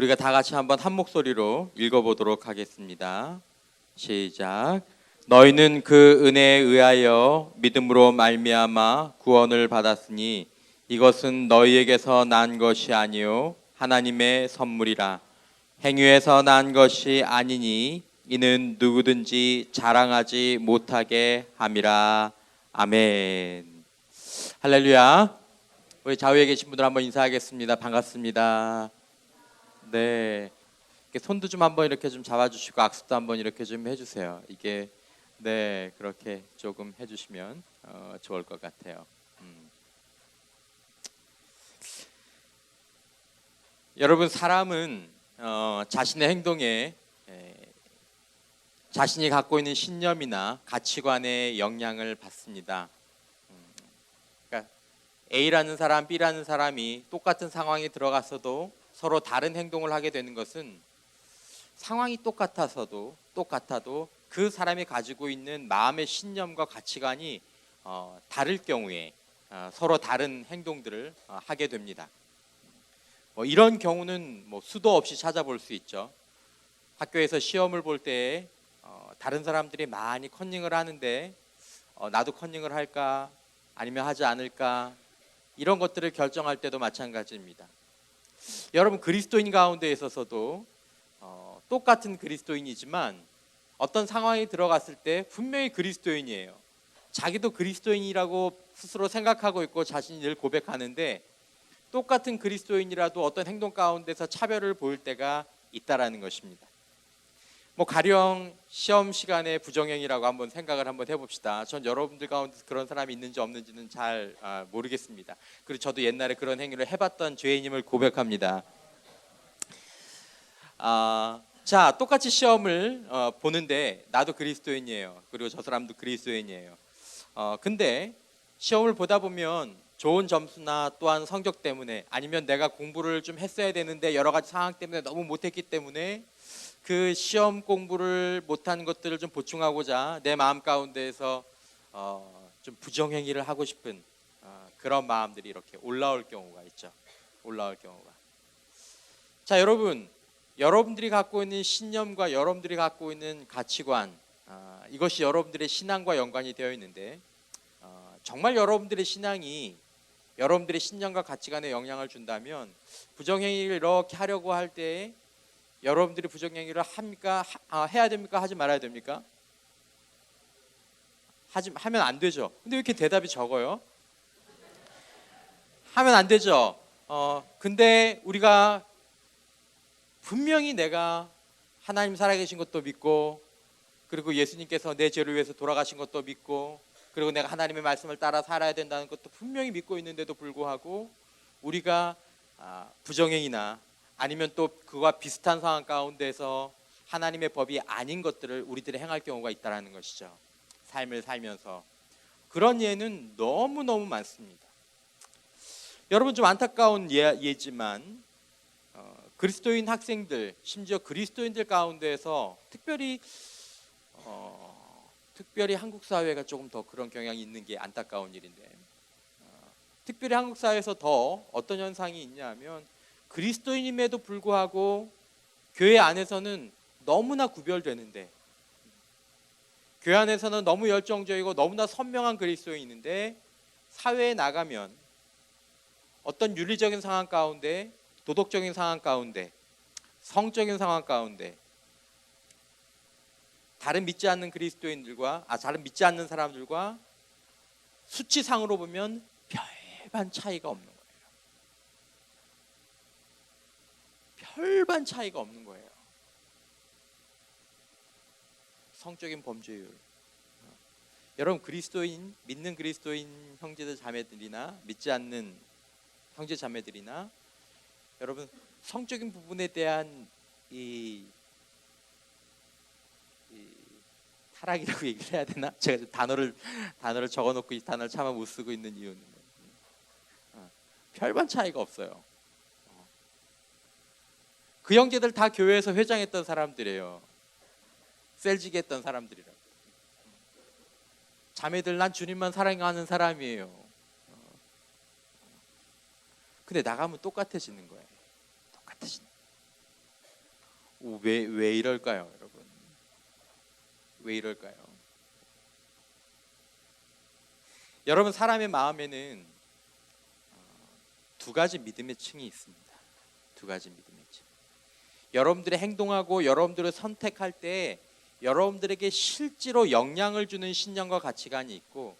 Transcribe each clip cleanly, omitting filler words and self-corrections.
우리가 다 같이 한번 한 목소리로 읽어보도록 하겠습니다. 시작. 너희는 그 은혜에 의하여 믿음으로 말미암아 구원을 받았으니 이것은 너희에게서 난 것이 아니요 하나님의 선물이라. 행위에서 난 것이 아니니 이는 누구든지 자랑하지 못하게 함이라. 아멘. 할렐루야. 우리 좌우에 계신 분들 한번 인사하겠습니다. 반갑습니다. 네, 손도 좀 한번 이렇게 좀 잡아주시고 악수도 한번 이렇게 좀 해주세요. 이게 네, 그렇게 조금 해주시면 좋을 것 같아요. 여러분, 사람은 자신의 행동에 자신이 갖고 있는 신념이나 가치관의 영향을 받습니다. 그러니까 A라는 사람, B라는 사람이 똑같은 상황에 들어갔어도 서로 다른 행동을 하게 되는 것은 상황이 똑같아도 그 사람이 가지고 있는 마음의 신념과 가치관이 다를 경우에 서로 다른 행동들을 하게 됩니다. 이런 경우는 수도 없이 찾아볼 수 있죠. 학교에서 시험을 볼 때 다른 사람들이 많이 컨닝을 하는데 나도 컨닝을 할까 아니면 하지 않을까, 이런 것들을 결정할 때도 마찬가지입니다. 여러분, 그리스도인 가운데 있어서도 똑같은 그리스도인이지만 어떤 상황에 들어갔을 때 분명히 그리스도인이에요. 자기도 그리스도인이라고 스스로 생각하고 있고 자신이 늘 고백하는데 똑같은 그리스도인이라도 어떤 행동 가운데서 차별을 보일 때가 있다라는 것입니다. 가령 시험 시간에 부정행위라고 한번 생각을 한번 해봅시다. 전 여러분들 가운데 그런 사람이 있는지 없는지는 잘 모르겠습니다. 그리고 저도 옛날에 그런 행위를 해봤던 죄인임을 고백합니다. 자, 똑같이 시험을 보는데 나도 그리스도인이에요. 그리고 저 사람도 그리스도인이에요. 근데 시험을 보다 보면 좋은 점수나 또한 성적 때문에 아니면 내가 공부를 좀 했어야 되는데 여러 가지 상황 때문에 너무 못했기 때문에 그 시험 공부를 못한 것들을 좀 보충하고자 내 마음 가운데에서 좀 부정행위를 하고 싶은 그런 마음들이 이렇게 올라올 경우가 있죠. 올라올 경우가. 자, 여러분들이 갖고 있는 신념과 여러분들이 갖고 있는 가치관, 이것이 여러분들의 신앙과 연관이 되어 있는데 정말 여러분들의 신앙이 여러분들의 신념과 가치관에 영향을 준다면 부정행위를 이렇게 하려고 할 때 여러분들이 부정행위를 합니까? 해야 됩니까? 하지 말아야 됩니까? 하면 안 되죠. 근데 왜 이렇게 대답이 적어요? 하면 안 되죠. 근데 우리가 분명히 내가 하나님 살아계신 것도 믿고, 그리고 예수님께서 내 죄를 위해서 돌아가신 것도 믿고, 그리고 내가 하나님의 말씀을 따라 살아야 된다는 것도 분명히 믿고 있는데도 불구하고 우리가 부정행위나 아니면 또 그와 비슷한 상황 가운데서 하나님의 법이 아닌 것들을 우리들이 행할 경우가 있다는 것이죠. 삶을 살면서. 그런 예는 너무너무 많습니다. 여러분, 좀 안타까운 예지만 그리스도인 학생들, 심지어 그리스도인들 가운데서 특별히 한국 사회가 조금 더 그런 경향이 있는 게 안타까운 일인데, 특별히 한국 사회에서 더 어떤 현상이 있냐면 그리스도인임에도 불구하고 교회 안에서는 너무나 구별되는데, 교회 안에서는 너무 열정적이고 너무나 선명한 그리스도인인데 사회에 나가면 어떤 윤리적인 상황 가운데, 도덕적인 상황 가운데, 성적인 상황 가운데 다른 믿지 않는 사람들과 수치상으로 보면 별반 차이가 없는 거예요. 별반 차이가 없는 거예요. 성적인 범죄율. 여러분, 믿는 그리스도인 형제들 자매들이나 믿지 않는 형제 자매들이나 여러분, 성적인 부분에 대한 이 타락이라고 얘기를 해야 되나? 제가 지금 단어를 적어놓고 이 단어를 차마 못 쓰고 있는 이유는 별반 차이가 없어요. 그 형제들 다 교회에서 회장했던 사람들이에요. 셀지게 했던 사람들이라고. 자매들, 난 주님만 사랑하는 사람이에요. 근데 나가면 똑같아지는 거예요. 똑같아지는. 왜 이럴까요, 여러분? 왜 이럴까요? 여러분, 사람의 마음에는 두 가지 믿음의 층이 있습니다. 두 가지 믿음의 층. 여러분들이 행동하고 여러분들을 선택할 때 여러분들에게 실제로 영향을 주는 신념과 가치관이 있고,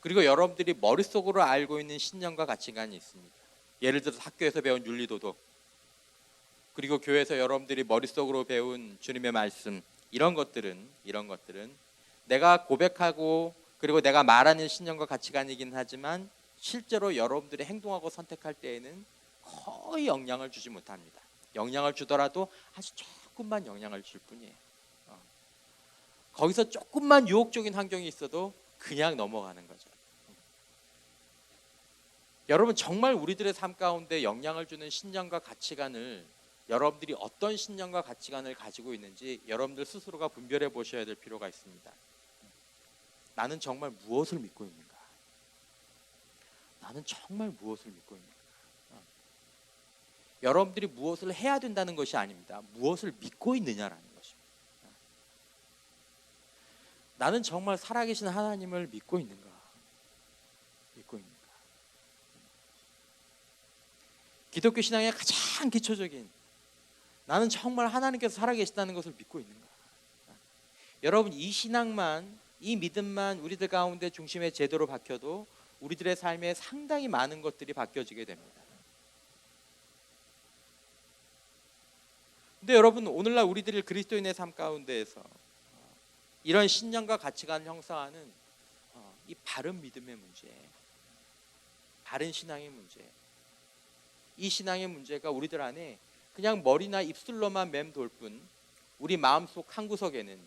그리고 여러분들이 머릿속으로 알고 있는 신념과 가치관이 있습니다. 예를 들어서 학교에서 배운 윤리도덕, 그리고 교회에서 여러분들이 머릿속으로 배운 주님의 말씀, 이런 것들은 내가 고백하고 그리고 내가 말하는 신념과 가치관이긴 하지만 실제로 여러분들이 행동하고 선택할 때에는 거의 영향을 주지 못합니다. 영향을 주더라도 아주 조금만 영향을 줄 뿐이에요. 거기서 조금만 유혹적인 환경이 있어도 그냥 넘어가는 거죠. 여러분, 정말 우리들의 삶 가운데 영향을 주는 신념과 가치관을, 여러분들이 어떤 신념과 가치관을 가지고 있는지 여러분들 스스로가 분별해 보셔야 될 필요가 있습니다. 나는 정말 무엇을 믿고 있는가? 나는 정말 무엇을 믿고 있는가? 여러분들이 무엇을 해야 된다는 것이 아닙니다. 무엇을 믿고 있느냐라는 것입니다. 나는 정말 살아계신 하나님을 믿고 있는가? 믿고 있는가? 기독교 신앙의 가장 기초적인, 나는 정말 하나님께서 살아계시다는 것을 믿고 있는가? 여러분, 이 신앙만, 이 믿음만 우리들 가운데 중심에 제대로 박혀도 우리들의 삶에 상당히 많은 것들이 바뀌어지게 됩니다. 근데 여러분, 오늘날 우리들이 그리스도인의 삶 가운데에서 이런 신념과 가치관을 형성하는 이 바른 믿음의 문제, 바른 신앙의 문제, 이 신앙의 문제가 우리들 안에 그냥 머리나 입술로만 맴돌 뿐, 우리가 마음속 한 구석에는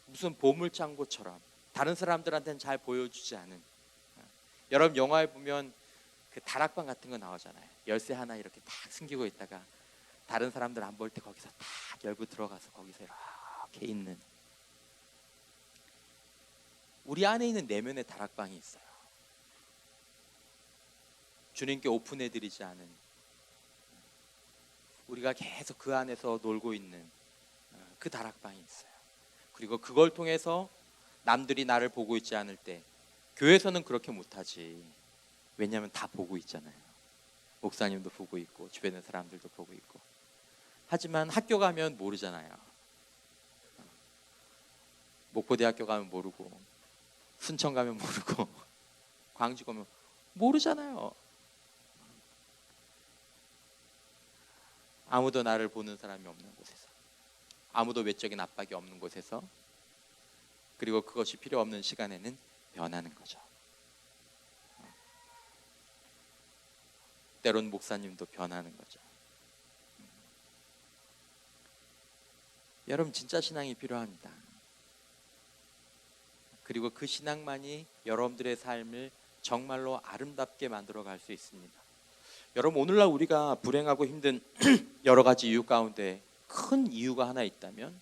무슨 보물창고처럼 다른 사람들한테는 잘 보여주지 않은, 여러분 영화에 보면 그 다락방 같은 거 나오잖아요. 열쇠 하나 이렇게 딱 숨기고 있다가 다른 사람들 안 볼 때 거기서 딱 열고 들어가서 거기서 이렇게 있는, 우리 안에 있는 내면의 다락방이 있어요. 주님께 오픈해드리지 않은, 우리가 계속 그 안에서 놀고 있는 그 다락방이 있어요. 그리고 그걸 통해서 남들이 나를 보고 있지 않을 때, 교회에서는 그렇게 못하지. 왜냐하면 다 보고 있잖아요. 목사님도 보고 있고 주변의 사람들도 보고 있고. 하지만 학교 가면 모르잖아요. 목포대학교 가면 모르고, 순천 가면 모르고, 광주 가면 모르잖아요. 아무도 나를 보는 사람이 없는 곳에서, 아무도 외적인 압박이 없는 곳에서, 그리고 그것이 필요 없는 시간에는 변하는 거죠. 때론 목사님도 변하는 거죠. 여러분, 진짜 신앙이 필요합니다. 그리고 그 신앙만이 여러분들의 삶을 정말로 아름답게 만들어 갈 수 있습니다. 여러분, 오늘날 우리가 불행하고 힘든 여러 가지 이유 가운데 큰 이유가 하나 있다면,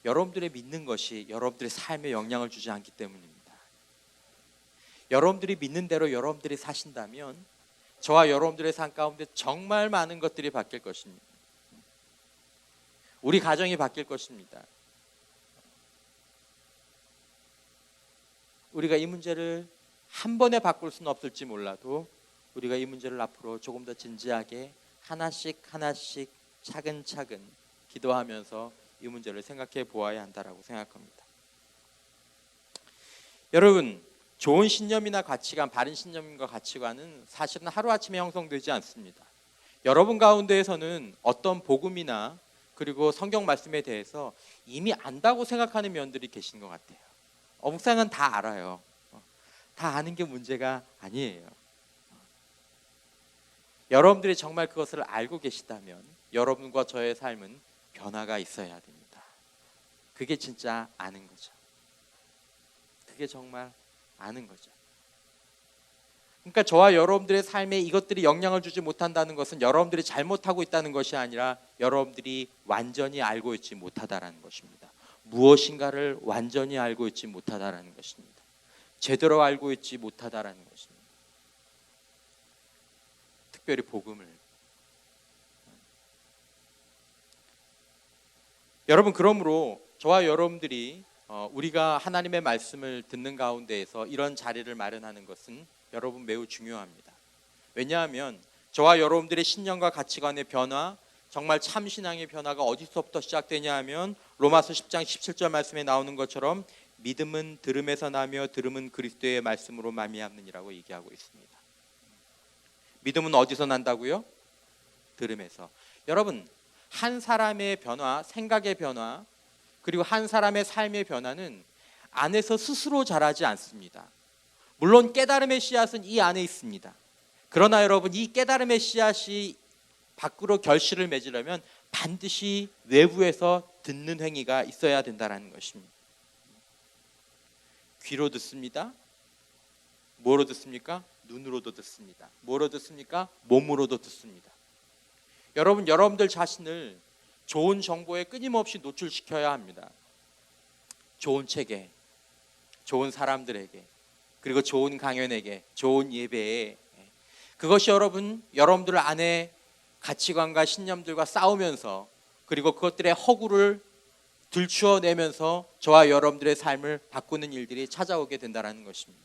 여러분들의 믿는 것이 여러분들의 삶에 영향을 주지 않기 때문입니다. 여러분들이 믿는 대로 여러분들이 사신다면 저와 여러분들의 삶 가운데 정말 많은 것들이 바뀔 것입니다. 우리 가정이 바뀔 것입니다. 우리가 이 문제를 한 번에 바꿀 수는 없을지 몰라도 우리가 이 문제를 앞으로 조금 더 진지하게 하나씩 차근차근 기도하면서 이 문제를 생각해 보아야 한다라고 생각합니다. 여러분, 좋은 신념이나 가치관, 바른 신념과 가치관은 사실은 하루아침에 형성되지 않습니다. 여러분 가운데에서는 어떤 복음이나 그리고 성경 말씀에 대해서 이미 안다고 생각하는 면들이 계신 것 같아요. 목사는 다 알아요. 다 아는 게 문제가 아니에요. 여러분들이 정말 그것을 알고 계시다면 여러분과 저의 삶은 변화가 있어야 됩니다. 그게 진짜 아는 거죠. 그게 정말 아는 거죠. 그러니까 저와 여러분들의 삶에 이것들이 영향을 주지 못한다는 것은 여러분들이 잘못하고 있다는 것이 아니라 여러분들이 완전히 알고 있지 못하다라는 것입니다. 무엇인가를 완전히 알고 있지 못하다라는 것입니다. 제대로 알고 있지 못하다라는 것입니다. 특별히 복음을. 여러분, 그러므로 저와 여러분들이 우리가 하나님의 말씀을 듣는 가운데에서 이런 자리를 마련하는 것은 여러분 매우 중요합니다. 왜냐하면 저와 여러분들의 신념과 가치관의 변화, 정말 참신앙의 변화가 어디서부터 시작되냐 하면 로마서 10장 17절 말씀에 나오는 것처럼 믿음은 들음에서 나며 들음은 그리스도의 말씀으로 말미암느니라고 얘기하고 있습니다. 믿음은 어디서 난다고요? 들음에서. 여러분, 한 사람의 변화, 생각의 변화, 그리고 한 사람의 삶의 변화는 안에서 스스로 자라지 않습니다. 물론 깨달음의 씨앗은 이 안에 있습니다. 그러나 여러분, 이 깨달음의 씨앗이 밖으로 결실을 맺으려면 반드시 외부에서 듣는 행위가 있어야 된다는 것입니다. 귀로 듣습니다. 뭐로 듣습니까? 눈으로도 듣습니다. 뭐로 듣습니까? 몸으로도 듣습니다. 여러분, 여러분들 자신을 좋은 정보에 끊임없이 노출시켜야 합니다. 좋은 책에, 좋은 사람들에게, 그리고 좋은 강연에게, 좋은 예배에. 그것이 여러분들 안에 가치관과 신념들과 싸우면서, 그리고 그것들의 허구를 들추어내면서 저와 여러분들의 삶을 바꾸는 일들이 찾아오게 된다는 것입니다.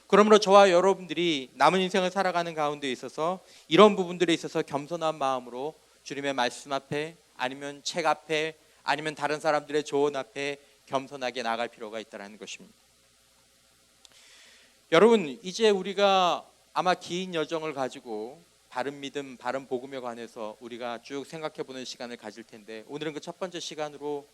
그러므로 저와 여러분들이 남은 인생을 살아가는 가운데 있어서 이런 부분들에 있어서 겸손한 마음으로 주님의 말씀 앞에, 아니면 책 앞에, 아니면 다른 사람들의 조언 앞에 겸손하게 나갈 필요가 있다는 것입니다. 여러분, 이제 우리가 아마 긴 여정을 가지고 바른 믿음, 바른 복음에 관해서 우리가 쭉 생각해보는 시간을 가질 텐데, 오늘은 그 첫 번째 시간으로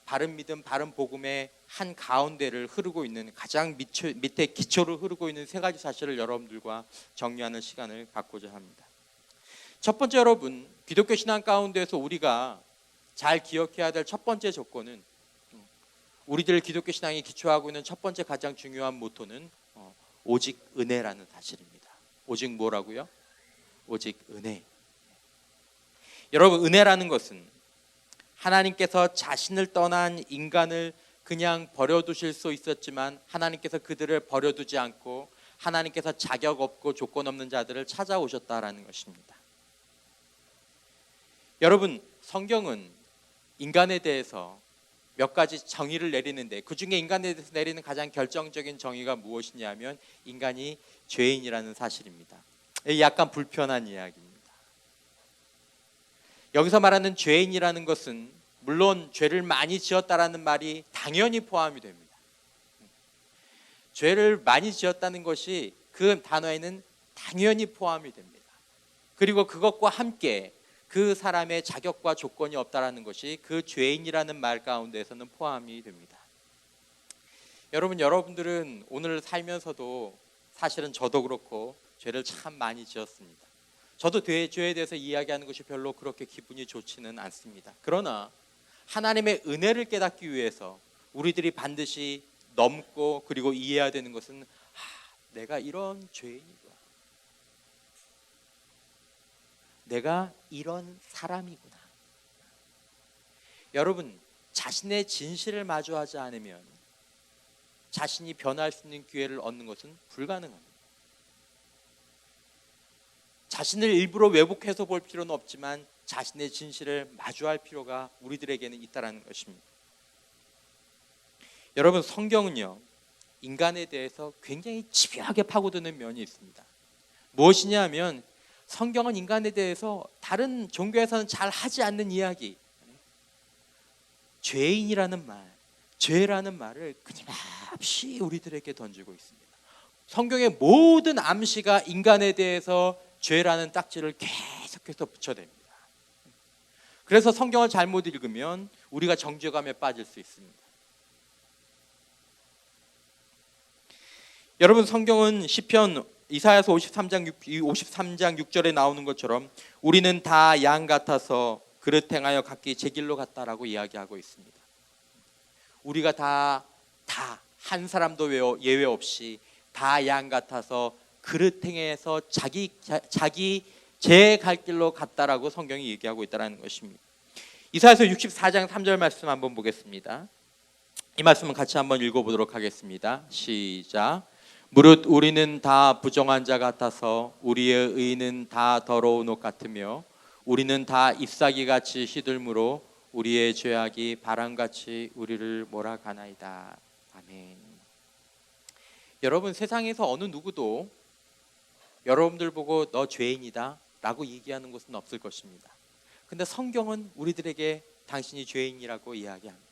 바른 믿음, 바른 복음의 한 가운데를 흐르고 있는, 가장 밑에 기초를 흐르고 있는 세 가지 사실을 여러분들과 정리하는 시간을 갖고자 합니다. 첫 번째, 여러분, 기독교 신앙 가운데에서 우리가 잘 기억해야 될 첫 번째 조건은, 우리들 기독교 신앙이 기초하고 있는 첫 번째 가장 중요한 모토는 오직 은혜라는 사실입니다. 오직 뭐라고요? 오직 은혜. 여러분, 은혜라는 것은 하나님께서 자신을 떠난 인간을 그냥 버려두실 수 있었지만 하나님께서 그들을 버려두지 않고 하나님께서 자격 없고 조건 없는 자들을 찾아오셨다라는 것입니다. 여러분, 성경은 인간에 대해서 몇 가지 정의를 내리는데, 그 중에 인간에 대해서 내리는 가장 결정적인 정의가 무엇이냐면 인간이 죄인이라는 사실입니다. 약간 불편한 이야기입니다. 여기서 말하는 죄인이라는 것은 물론 죄를 많이 지었다라는 말이 당연히 포함이 됩니다. 죄를 많이 지었다는 것이 그 단어에는 당연히 포함이 됩니다. 그리고 그것과 함께 그 사람의 자격과 조건이 없다라는 것이 그 죄인이라는 말 가운데에서는 포함이 됩니다. 여러분들은 오늘 살면서도 사실은 저도 그렇고 죄를 참 많이 지었습니다. 저도 죄에 대해서 이야기하는 것이 별로 그렇게 기분이 좋지는 않습니다. 그러나 하나님의 은혜를 깨닫기 위해서 우리들이 반드시 넘고 그리고 이해해야 되는 것은 내가 이런 죄인이구나. 내가 이런 사람이구나. 여러분, 자신의 진실을 마주하지 않으면 자신이 변할 수 있는 기회를 얻는 것은 불가능합니다. 자신을 일부러 왜곡해서 볼 필요는 없지만 자신의 진실을 마주할 필요가 우리들에게는 있다는 것입니다. 여러분, 성경은요, 인간에 대해서 굉장히 집요하게 파고드는 면이 있습니다. 무엇이냐 하면 성경은 인간에 대해서 다른 종교에서는 잘 하지 않는 이야기, 죄인이라는 말, 죄라는 말을 끊임없이 우리들에게 던지고 있습니다. 성경의 모든 암시가 인간에 대해서 죄라는 딱지를 계속해서 붙여댑니다. 그래서 성경을 잘못 읽으면 우리가 정죄감에 빠질 수 있습니다. 여러분, 성경은 시편 이사야서 53장 6절에 나오는 것처럼 우리는 다 양 같아서 그릇 행하여 각기 제 길로 갔다라고 이야기하고 있습니다. 우리가 다 한 사람도 예외 없이 다 양 같아서 그릇 행해서 자기 제 갈 길로 갔다라고 성경이 얘기하고 있다는 것입니다. 이사야서 64장 3절 말씀 한번 보겠습니다. 이 말씀은 같이 한번 읽어보도록 하겠습니다. 시작. 무릇 우리는 다 부정한 자 같아서 우리의 의는 다 더러운 옷 같으며 우리는 다 잎사귀같이 시들므로 우리의 죄악이 바람같이 우리를 몰아가나이다. 아멘. 여러분, 세상에서 어느 누구도 여러분들 보고 너 죄인이다 라고 얘기하는 것은 없을 것입니다. 근데 성경은 우리들에게 당신이 죄인이라고 이야기합니다.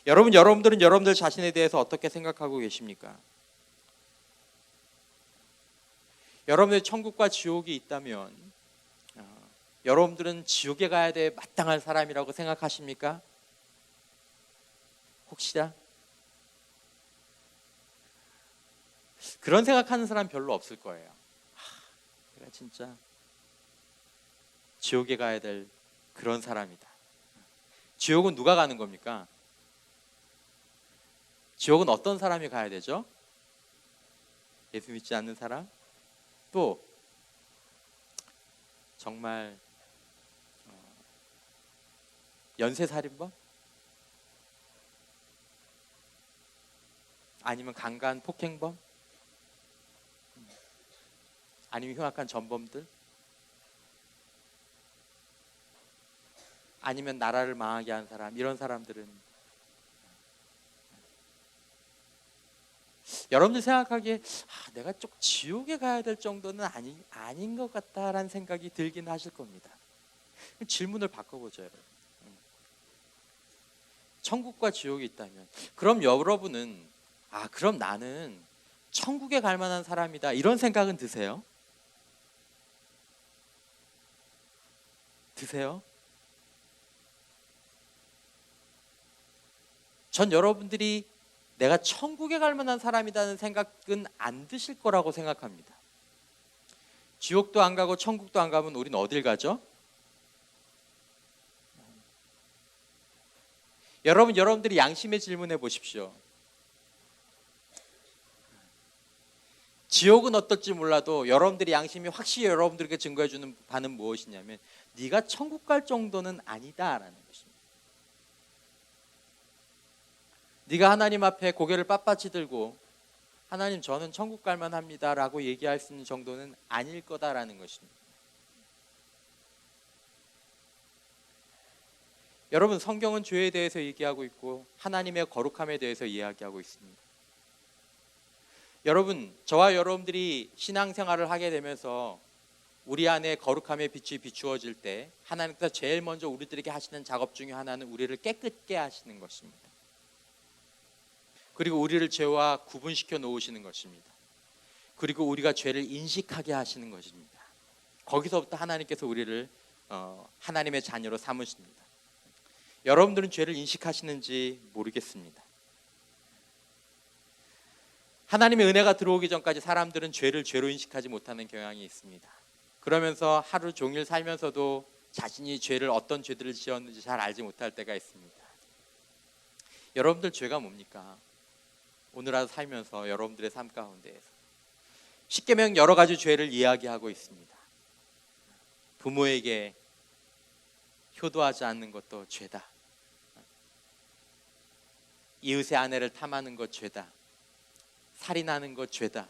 여러분들은 여러분들 자신에 대해서 어떻게 생각하고 계십니까? 여러분의 천국과 지옥이 있다면 여러분들은 지옥에 가야 돼 마땅한 사람이라고 생각하십니까? 혹시나? 그런 생각하는 사람 별로 없을 거예요. 내가 진짜 지옥에 가야 될 그런 사람이다. 지옥은 누가 가는 겁니까? 지옥은 어떤 사람이 가야 되죠? 예수 믿지 않는 사람? 또 정말 연쇄살인범? 아니면 강간 폭행범? 아니면 흉악한 전범들? 아니면 나라를 망하게 한 사람? 이런 사람들은 여러분들 생각하기에 내가 좀 지옥에 가야 될 정도는 아닌 것 같다라는 생각이 들긴 하실 겁니다. 질문을 바꿔보죠. 여러분. 천국과 지옥이 있다면 그럼 여러분은 그럼 나는 천국에 갈 만한 사람이다 이런 생각은 드세요? 드세요? 전 여러분들이 내가 천국에 갈 만한 사람이라는 생각은 안 드실 거라고 생각합니다. 지옥도 안 가고 천국도 안 가면 우리는 어딜 가죠? 여러분들이 양심의 질문해 보십시오. 지옥은 어떨지 몰라도 여러분들이 양심이 확실히 여러분들에게 증거해 주는 바는 무엇이냐면 네가 천국 갈 정도는 아니다라는 것입니다. 네가 하나님 앞에 고개를 빳빳이 들고 하나님 저는 천국 갈 만합니다 라고 얘기할 수 있는 정도는 아닐 거다라는 것입니다. 여러분, 성경은 죄에 대해서 얘기하고 있고 하나님의 거룩함에 대해서 이야기하고 있습니다. 여러분, 저와 여러분들이 신앙생활을 하게 되면서 우리 안에 거룩함의 빛이 비추어질 때 하나님께서 제일 먼저 우리들에게 하시는 작업 중에 하나는 우리를 깨끗게 하시는 것입니다. 그리고 우리를 죄와 구분시켜 놓으시는 것입니다. 그리고 우리가 죄를 인식하게 하시는 것입니다. 거기서부터 하나님께서 우리를 하나님의 자녀로 삼으십니다. 여러분들은 죄를 인식하시는지 모르겠습니다. 하나님의 은혜가 들어오기 전까지 사람들은 죄를 죄로 인식하지 못하는 경향이 있습니다. 그러면서 하루 종일 살면서도 자신이 어떤 죄들을 지었는지 잘 알지 못할 때가 있습니다. 여러분들 죄가 뭡니까? 오늘 하루 살면서 여러분들의 삶 가운데에서 십계명 여러 가지 죄를 이야기하고 있습니다. 부모에게 효도하지 않는 것도 죄다. 이웃의 아내를 탐하는 것 죄다. 살인하는 것 죄다.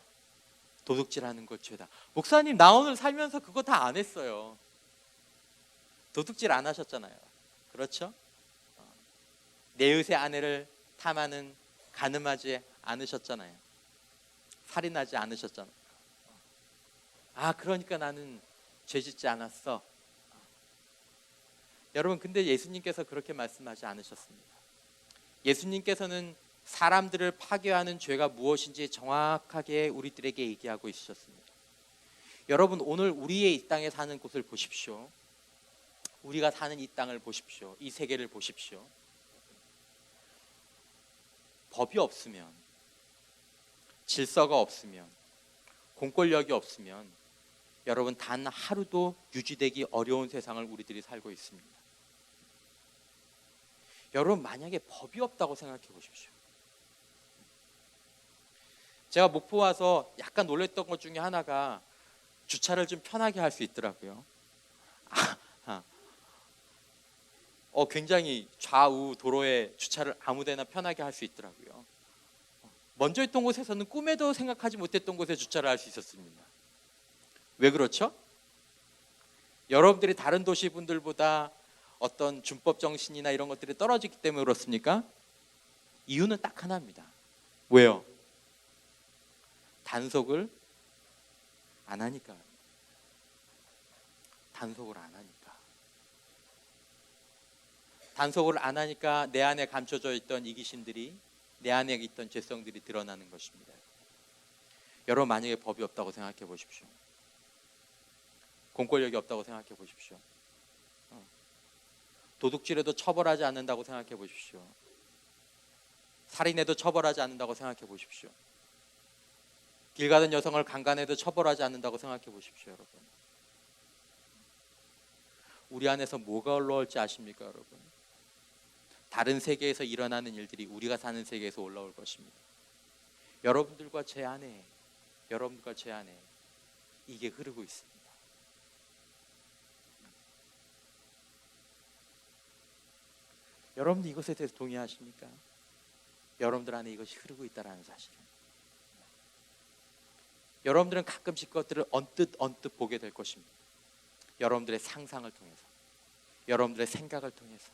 도둑질하는 것 죄다. 목사님, 나 오늘 살면서 그거 다 안 했어요. 도둑질 안 하셨잖아요. 그렇죠? 내 이웃의 아내를 탐하는 간음하지 않으셨잖아요. 살인하지 않으셨잖아요. 그러니까 나는 죄짓지 않았어. 여러분, 근데 예수님께서 그렇게 말씀하지 않으셨습니다. 예수님께서는 사람들을 파괴하는 죄가 무엇인지 정확하게 우리들에게 얘기하고 있으셨습니다. 여러분, 오늘 우리의 이 땅에 사는 곳을 보십시오. 우리가 사는 이 땅을 보십시오. 이 세계를 보십시오. 법이 없으면, 질서가 없으면, 공권력이 없으면 여러분 단 하루도 유지되기 어려운 세상을 우리들이 살고 있습니다. 여러분, 만약에 법이 없다고 생각해 보십시오. 제가 목포 와서 약간 놀랬던 것 중에 하나가 주차를 좀 편하게 할 수 있더라고요. 굉장히 좌우 도로에 주차를 아무데나 편하게 할 수 있더라고요. 먼저 있던 곳에서는 꿈에도 생각하지 못했던 곳에 주차를 할 수 있었습니다. 왜 그렇죠? 여러분들이 다른 도시 분들보다 어떤 준법 정신이나 이런 것들이 떨어지기 때문에 그렇습니까? 이유는 딱 하나입니다. 왜요? 단속을 안 하니까. 단속을 안 하니까. 단속을 안 하니까 내 안에 감춰져 있던 이기심들이, 내 안에 있던 죄성들이 드러나는 것입니다. 여러분, 만약에 법이 없다고 생각해 보십시오. 공권력이 없다고 생각해 보십시오. 도둑질해도 처벌하지 않는다고 생각해 보십시오. 살인해도 처벌하지 않는다고 생각해 보십시오. 길 가던 여성을 강간해도 처벌하지 않는다고 생각해 보십시오, 여러분. 우리 안에서 뭐가 올라올지 아십니까, 여러분? 다른 세계에서 일어나는 일들이 우리가 사는 세계에서 올라올 것입니다. 여러분들과 제 안에 이게 흐르고 있습니다. 여러분들 이것에 대해서 동의하십니까? 여러분들 안에 이것이 흐르고 있다는 사실을. 여러분들은 가끔씩 그것들을 언뜻 보게 될 것입니다. 여러분들의 상상을 통해서, 여러분들의 생각을 통해서,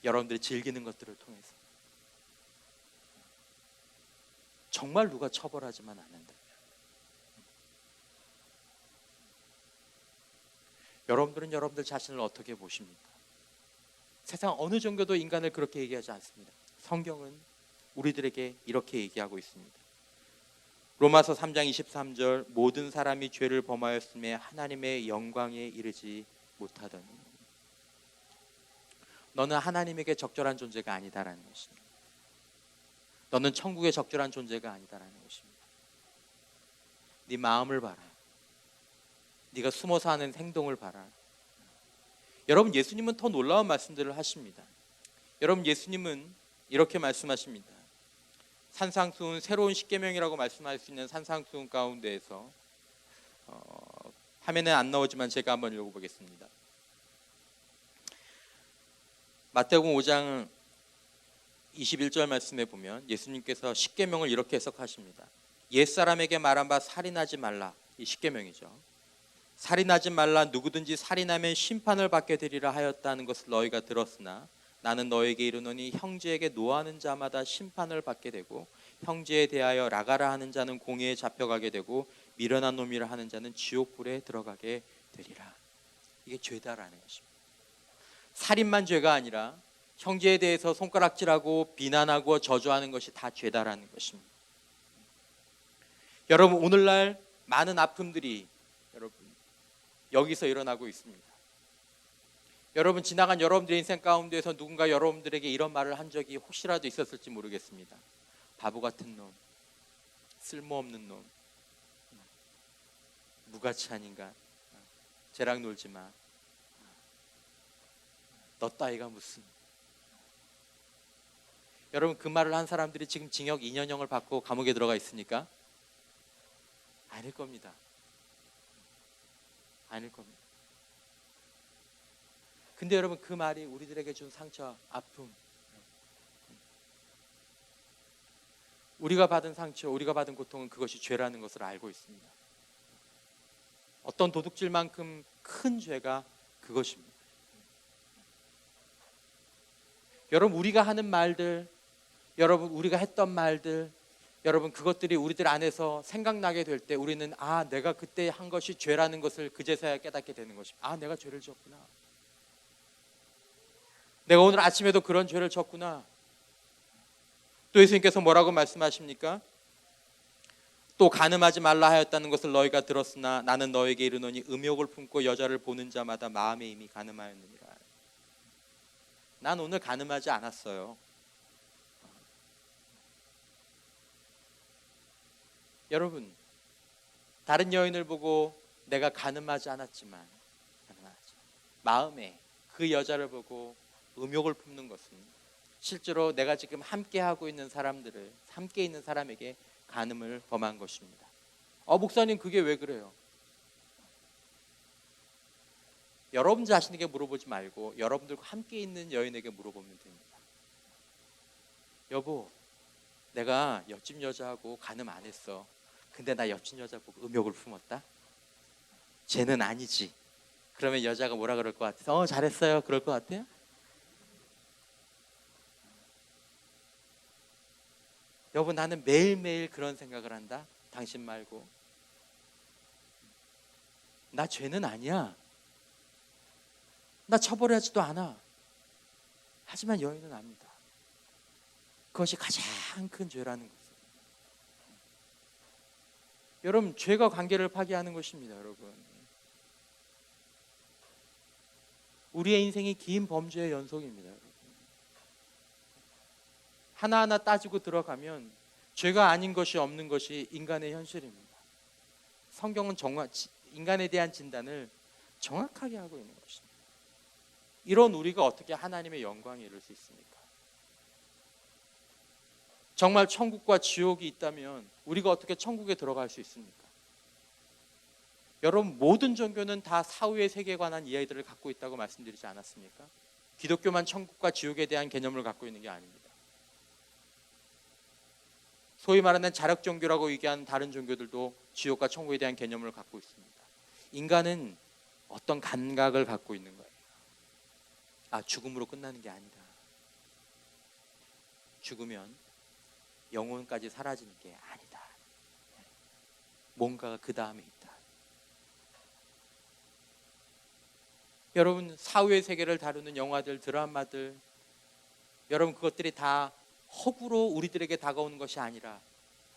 여러분들이 즐기는 것들을 통해서. 정말 누가 처벌하지만 않는다. 여러분들은 여러분들 자신을 어떻게 보십니까? 세상 어느 정도도 인간을 그렇게 얘기하지 않습니다. 성경은 우리들에게 이렇게 얘기하고 있습니다. 로마서 3장 23절, 모든 사람이 죄를 범하였음에 하나님의 영광에 이르지 못하더니. 너는 하나님에게 적절한 존재가 아니다라는 것입니다. 너는 천국에 적절한 존재가 아니다라는 것입니다. 네 마음을 봐라. 네가 숨어서 하는 행동을 봐라. 여러분, 예수님은 더 놀라운 말씀들을 하십니다. 여러분, 예수님은 이렇게 말씀하십니다. 산상수훈, 새로운 십계명이라고 말씀할 수 있는 산상수훈 가운데에서 화면에 안 나오지만 제가 한번 읽어보겠습니다. 마태복음 5장 21절 말씀에 보면 예수님께서 십계명을 이렇게 해석하십니다. 옛사람에게 말한 바 살인하지 말라. 이 십계명이죠. 살인하지 말라. 누구든지 살인하면 심판을 받게 되리라 하였다는 것을 너희가 들었으나 나는 너에게 이르노니 형제에게 노하는 자마다 심판을 받게 되고 형제에 대하여 라가라 하는 자는 공회에 잡혀가게 되고 미련한 놈이라 하는 자는 지옥불에 들어가게 되리라. 이게 죄다라는 것입니다. 살인만 죄가 아니라 형제에 대해서 손가락질하고 비난하고 저주하는 것이 다 죄다라는 것입니다. 여러분, 오늘날 많은 아픔들이 여러분 여기서 일어나고 있습니다. 여러분, 지나간 여러분들의 인생 가운데에서 누군가 여러분들에게 이런 말을 한 적이 혹시라도 있었을지 모르겠습니다. 바보 같은 놈, 쓸모없는 놈, 무가치한 인간, 쟤랑 놀지 마, 너 따위가 무슨. 여러분, 그 말을 한 사람들이 지금 징역 2년형을 받고 감옥에 들어가 있습니까? 아닐 겁니다. 아닐 겁니다. 근데 여러분, 그 말이 우리들에게 준 상처, 아픔, 우리가 받은 상처, 우리가 받은 고통은 그것이 죄라는 것을 알고 있습니다. 어떤 도둑질만큼 큰 죄가 그것입니다. 여러분, 우리가 하는 말들, 여러분 우리가 했던 말들, 여러분 그것들이 우리들 안에서 생각나게 될 때 우리는 내가 그때 한 것이 죄라는 것을 그제서야 깨닫게 되는 것입니다. 내가 죄를 지었구나. 내가 오늘 아침에도 그런 죄를 졌구나. 또 예수님께서 뭐라고 말씀하십니까? 또 간음하지 말라 하였다는 것을 너희가 들었으나 나는 너에게 이르노니 음욕을 품고 여자를 보는 자마다 마음에 이미 간음하였느니라. 난 오늘 간음하지 않았어요. 여러분, 다른 여인을 보고 내가 간음하지 않았지만 마음에 그 여자를 보고 음욕을 품는 것은 실제로 내가 지금 함께하고 있는 사람들을, 함께 있는 사람에게 간음을 범한 것입니다. 목사님, 그게 왜 그래요? 여러분 자신에게 물어보지 말고 여러분들과 함께 있는 여인에게 물어보면 됩니다. 여보, 내가 옆집 여자하고 간음 안 했어. 근데 나 옆집 여자 보고 음욕을 품었다? 쟤는 아니지. 그러면 여자가 뭐라 그럴 것 같아요? 잘했어요. 그럴 것 같아요? 여보, 나는 매일매일 그런 생각을 한다. 당신 말고. 나 죄는 아니야. 나 처벌하지도 않아. 하지만 여인은 압니다. 그것이 가장 큰 죄라는 것을. 여러분, 죄가 관계를 파괴하는 것입니다. 여러분, 우리의 인생이 긴 범죄의 연속입니다. 여러분. 하나하나 따지고 들어가면 죄가 아닌 것이 없는 것이 인간의 현실입니다. 성경은 인간에 대한 진단을 정확하게 하고 있는 것입니다. 이런 우리가 어떻게 하나님의 영광에 이룰 수 있습니까? 정말 천국과 지옥이 있다면 우리가 어떻게 천국에 들어갈 수 있습니까? 여러분, 모든 종교는 다 사후의 세계에 관한 이야기들을 갖고 있다고 말씀드리지 않았습니까? 기독교만 천국과 지옥에 대한 개념을 갖고 있는 게 아닙니다. 소위 말하는 자력 종교라고 얘기하는 다른 종교들도 지옥과 천국에 대한 개념을 갖고 있습니다. 인간은 어떤 감각을 갖고 있는 거예요. 죽음으로 끝나는 게 아니다. 죽으면 영혼까지 사라지는 게 아니다. 뭔가가 그 다음에 있다. 여러분, 사후의 세계를 다루는 영화들, 드라마들, 여러분, 그것들이 다 허구로 우리들에게 다가오는 것이 아니라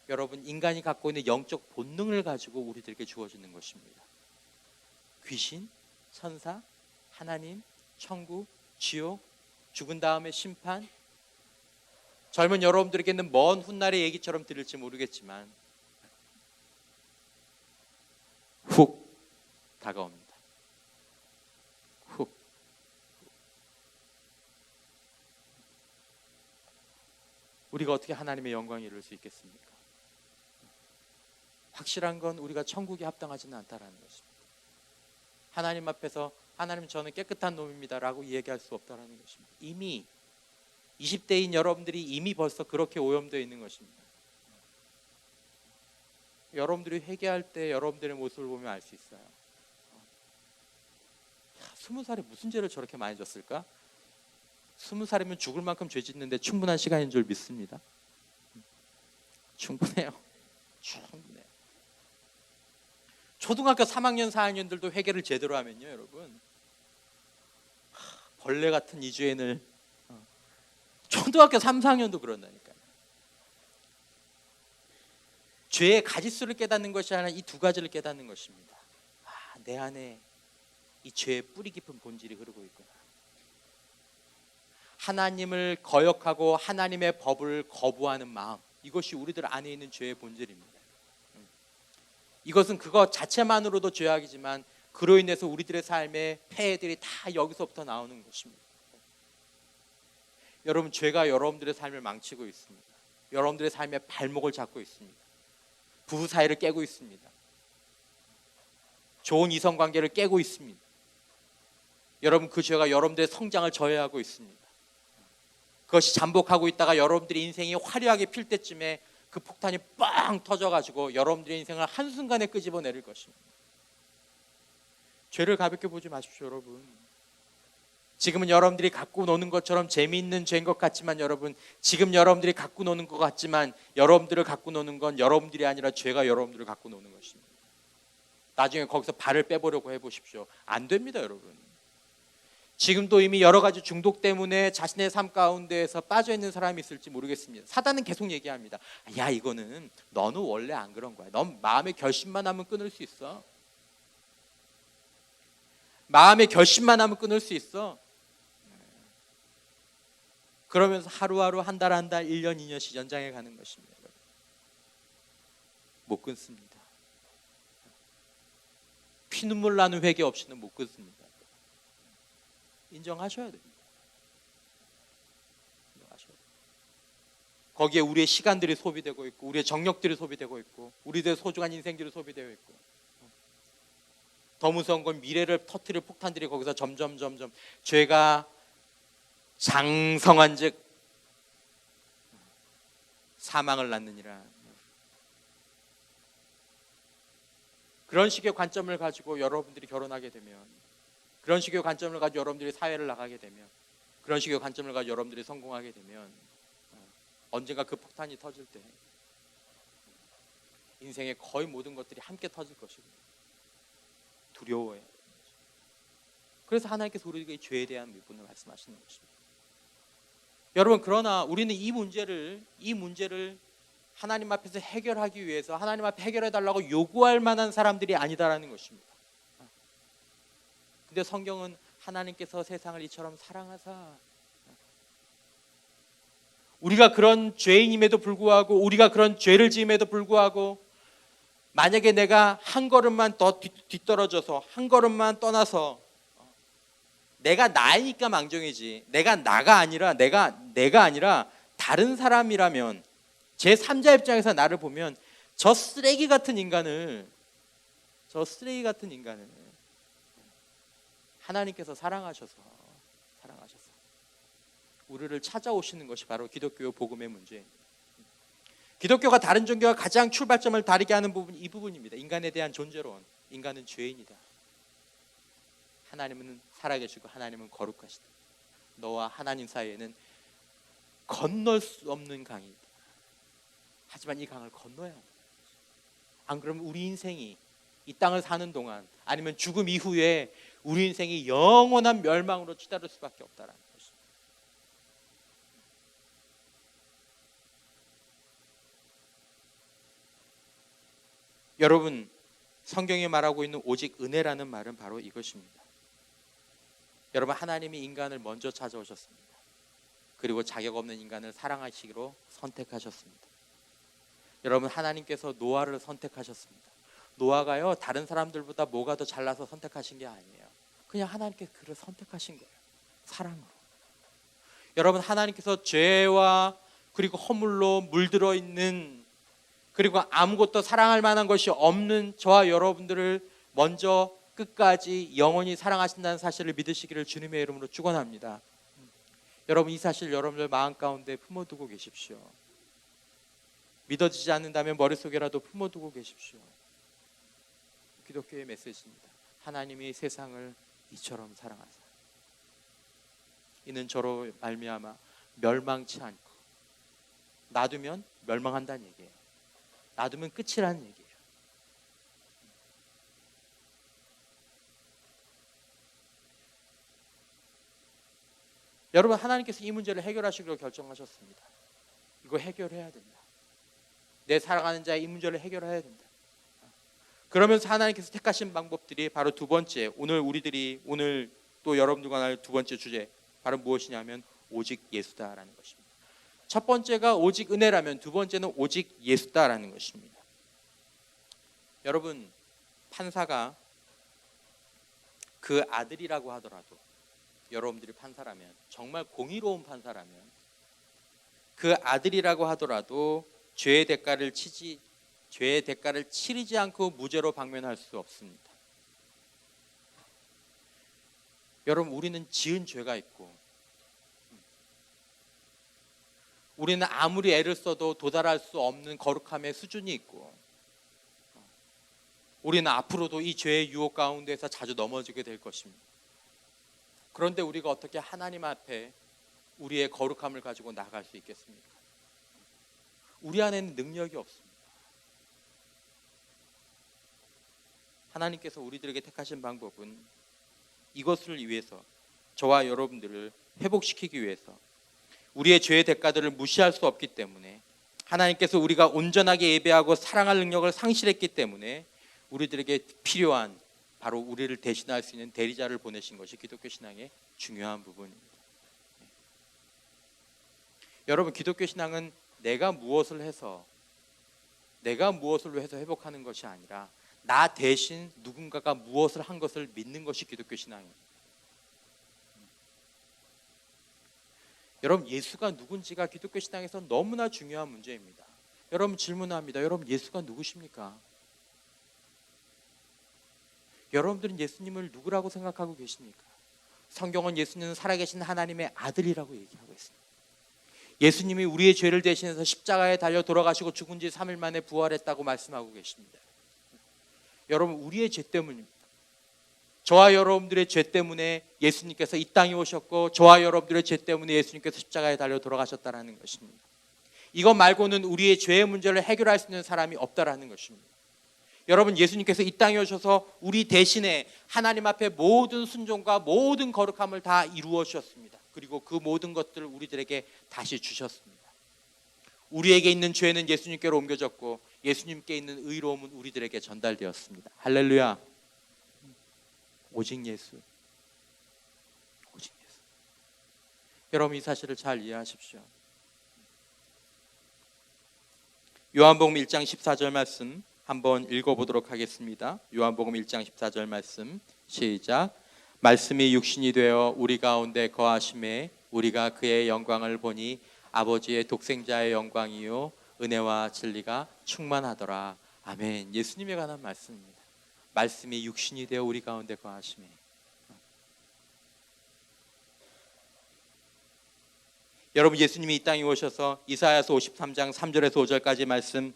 여러분, 인간이 갖고 있는 영적 본능을 가지고 우리들에게 주어지는 것입니다. 귀신, 천사, 하나님, 천국, 지옥, 죽은 다음에 심판. 젊은 여러분들에게는 먼 훗날의 얘기처럼 들릴지 모르겠지만 훅 다가옵니다. 훅. 우리가 어떻게 하나님의 영광에 이룰 수 있겠습니까? 확실한 건 우리가 천국에 합당하지는 않다라는 것입니다. 하나님 앞에서 하나님, 저는 깨끗한 놈입니다 라고 얘기할 수 없다라는 것입니다. 이미 20대인 여러분들이 이미 벌써 그렇게 오염되어 있는 것입니다. 여러분들이 회개할 때 여러분들의 모습을 보면 알 수 있어요. 20살에 무슨 죄를 저렇게 많이 졌을까? 20살이면 죽을 만큼 죄 짓는데 충분한 시간인 줄 믿습니다. 충분해요. 충분해요. 초등학교 3학년, 4학년들도 회개를 제대로 하면요, 여러분, 벌레 같은 이 죄인을, 초등학교 3, 4학년도 그런다니까요. 죄의 가지수를 깨닫는 것이 아니라 이 두 가지를 깨닫는 것입니다. 내 안에 이 죄의 뿌리 깊은 본질이 흐르고 있구나. 하나님을 거역하고 하나님의 법을 거부하는 마음, 이것이 우리들 안에 있는 죄의 본질입니다. 이것은 그것 자체만으로도 죄악이지만 그로 인해서 우리들의 삶의 폐해들이 다 여기서부터 나오는 것입니다. 여러분, 죄가 여러분들의 삶을 망치고 있습니다. 여러분들의 삶의 발목을 잡고 있습니다. 부부 사이를 깨고 있습니다. 좋은 이성관계를 깨고 있습니다. 여러분, 그 죄가 여러분들의 성장을 저해하고 있습니다. 그것이 잠복하고 있다가 여러분들의 인생이 화려하게 필 때쯤에 그 폭탄이 빵 터져가지고 여러분들의 인생을 한순간에 끄집어내릴 것입니다. 죄를 가볍게 보지 마십시오, 여러분. 지금은 여러분들이 갖고 노는 것처럼 재미있는 죄인 것 같지만, 여러분, 지금 여러분들이 갖고 노는 것 같지만 여러분들을 갖고 노는 건 여러분들이 아니라 죄가 여러분들을 갖고 노는 것입니다. 나중에 거기서 발을 빼보려고 해보십시오. 안 됩니다, 여러분. 지금도 이미 여러 가지 중독 때문에 자신의 삶 가운데에서 빠져있는 사람이 있을지 모르겠습니다. 사단은 계속 얘기합니다. 야, 이거는 너는 원래 안 그런 거야. 넌 마음의 결심만 하면 끊을 수 있어. 마음의 결심만 하면 끊을 수 있어. 그러면서 하루하루, 한 달, 1년, 2년씩 연장해 가는 것입니다. 못 끊습니다. 피눈물 나는 회개 없이는 못 끊습니다. 인정하셔야 됩니다. 거기에 우리의 시간들이 소비되고 있고, 우리의 정력들이 소비되고 있고, 우리들의 소중한 인생들이 소비되어 있고, 더 무서운 건 미래를 터뜨릴 폭탄들이 거기서 점점 죄가 장성한 즉 사망을 낳느니라. 그런 식의 관점을 가지고 여러분들이 결혼하게 되면 그런 식의 관점을 가지고 여러분들이 사회를 나가게 되면, 그런 식의 관점을 가지고 여러분들이 성공하게 되면 언젠가 그 폭탄이 터질 때 인생의 거의 모든 것들이 함께 터질 것이고 두려워해요. 그래서 하나님께서 우리에게 죄에 대한 미분을 말씀하시는 것입니다. 여러분, 그러나 우리는 이 문제를 하나님 앞에서 해결하기 위해서 하나님 앞에 해결해달라고 요구할 만한 사람들이 아니다라는 것입니다. 근데 성경은 하나님께서 세상을 이처럼 사랑하사, 우리가 그런 죄인임에도 불구하고, 우리가 그런 죄를 지음에도 불구하고, 만약에 내가 한 걸음만 더 뒤떨어져서, 한 걸음만 떠나서, 내가 나이니까 망정이지, 내가 아니라 다른 사람이라면, 제 3자 입장에서 나를 보면 저 쓰레기 같은 인간을 하나님께서 사랑하셔서 우리를 찾아오시는 것이 바로 기독교 복음의 문제입니다. 기독교가 다른 종교와 가장 출발점을 다르게 하는 부분이 이 부분입니다. 인간에 대한 존재론, 인간은 죄인이다. 하나님은 살아계시고 하나님은 거룩하시다. 너와 하나님 사이에는 건널 수 없는 강이 있다. 하지만 이 강을 건너야 합니다. 안 그러면 우리 인생이 이 땅을 사는 동안, 아니면 죽음 이후에 우리 인생이 영원한 멸망으로 치달을 수밖에 없다라는 것입니다. 여러분, 성경이 말하고 있는 오직 은혜라는 말은 바로 이것입니다. 여러분, 하나님이 인간을 먼저 찾아오셨습니다. 그리고 자격 없는 인간을 사랑하시기로 선택하셨습니다. 여러분, 하나님께서 노아를 선택하셨습니다. 노아가요, 다른 사람들보다 뭐가 더 잘나서 선택하신 게 아니에요. 그냥 하나님께서 그를 선택하신 거예요. 사랑으로. 여러분, 하나님께서 죄와 그리고 허물로 물들어 있는, 그리고 아무것도 사랑할 만한 것이 없는 저와 여러분들을 먼저 끝까지 영원히 사랑하신다는 사실을 믿으시기를 주님의 이름으로 축원합니다. 여러분, 이 사실 여러분들 마음 가운데 품어두고 계십시오. 믿어지지 않는다면 머릿속에라도 품어두고 계십시오. 기독교의 메시지입니다. 하나님이 세상을 이처럼 사랑하사 이는 저로 말미암아 멸망치 않고, 놔두면 멸망한다는 얘기예요. 놔두면 끝이라는 얘기예요. 여러분, 하나님께서 이 문제를 해결하시기로 결정하셨습니다. 이거 해결해야 된다. 내 사랑하는 자의 이 문제를 해결해야 된다. 그러면서 하나님께서 택하신 방법들이 바로 두 번째, 오늘 또 여러분들과 나눌 두 번째 주제, 바로 무엇이냐면 오직 예수다라는 것입니다. 첫 번째가 오직 은혜라면 두 번째는 오직 예수다라는 것입니다. 여러분, 판사가 그 아들이라고 하더라도, 여러분들이 판사라면, 정말 공의로운 판사라면, 그 아들이라고 하더라도 죄의 대가를 치르지 않고 무죄로 방면할 수 없습니다. 여러분, 우리는 지은 죄가 있고, 우리는 아무리 애를 써도 도달할 수 없는 거룩함의 수준이 있고, 우리는 앞으로도 이 죄의 유혹 가운데서 자주 넘어지게 될 것입니다. 그런데 우리가 어떻게 하나님 앞에 우리의 거룩함을 가지고 나아갈 수 있겠습니까? 우리 안에는 능력이 없습니다. 하나님께서 우리들에게 택하신 방법은 이것을 위해서, 저와 여러분들을 회복시키기 위해서, 우리의 죄의 대가들을 무시할 수 없기 때문에, 하나님께서 우리가 온전하게 예배하고 사랑할 능력을 상실했기 때문에 우리들에게 필요한, 바로 우리를 대신할 수 있는 대리자를 보내신 것이 기독교 신앙의 중요한 부분입니다. 여러분, 기독교 신앙은 내가 무엇을 해서 회복하는 것이 아니라 나 대신 누군가가 무엇을 한 것을 믿는 것이 기독교 신앙입니다. 여러분, 예수가 누군지가 기독교 신앙에서 너무나 중요한 문제입니다. 여러분, 질문합니다. 여러분, 예수가 누구십니까? 여러분들은 예수님을 누구라고 생각하고 계십니까? 성경은 예수님은 살아계신 하나님의 아들이라고 얘기하고 있습니다. 예수님이 우리의 죄를 대신해서 십자가에 달려 돌아가시고 죽은 지 3일 만에 부활했다고 말씀하고 계십니다. 여러분, 우리의 죄 때문입니다. 저와 여러분들의 죄 때문에 예수님께서 이 땅에 오셨고, 저와 여러분들의 죄 때문에 예수님께서 십자가에 달려 돌아가셨다는 것입니다. 이것 말고는 우리의 죄의 문제를 해결할 수 있는 사람이 없다라는 것입니다. 여러분, 예수님께서 이 땅에 오셔서 우리 대신에 하나님 앞에 모든 순종과 모든 거룩함을 다 이루어 주셨습니다. 그리고 그 모든 것들을 우리들에게 다시 주셨습니다. 우리에게 있는 죄는 예수님께로 옮겨졌고, 예수님께 있는 의로움은 우리들에게 전달되었습니다. 할렐루야. 오직 예수. 오직 예수. 여러분, 이 사실을 잘 이해하십시오. 요한복음 1장 14절 말씀 한번 읽어보도록 하겠습니다. 요한복음 1장 14절 말씀 시작. 말씀이 육신이 되어 우리 가운데 거하심에 우리가 그의 영광을 보니 아버지의 독생자의 영광이요 은혜와 진리가 충만하더라. 아멘. 예수님에 관한 말씀입니다. 말씀이 육신이 되어 우리 가운데 거하심에. 여러분, 예수님이 이 땅에 오셔서 이사야서 53장 3절에서 5절까지 말씀,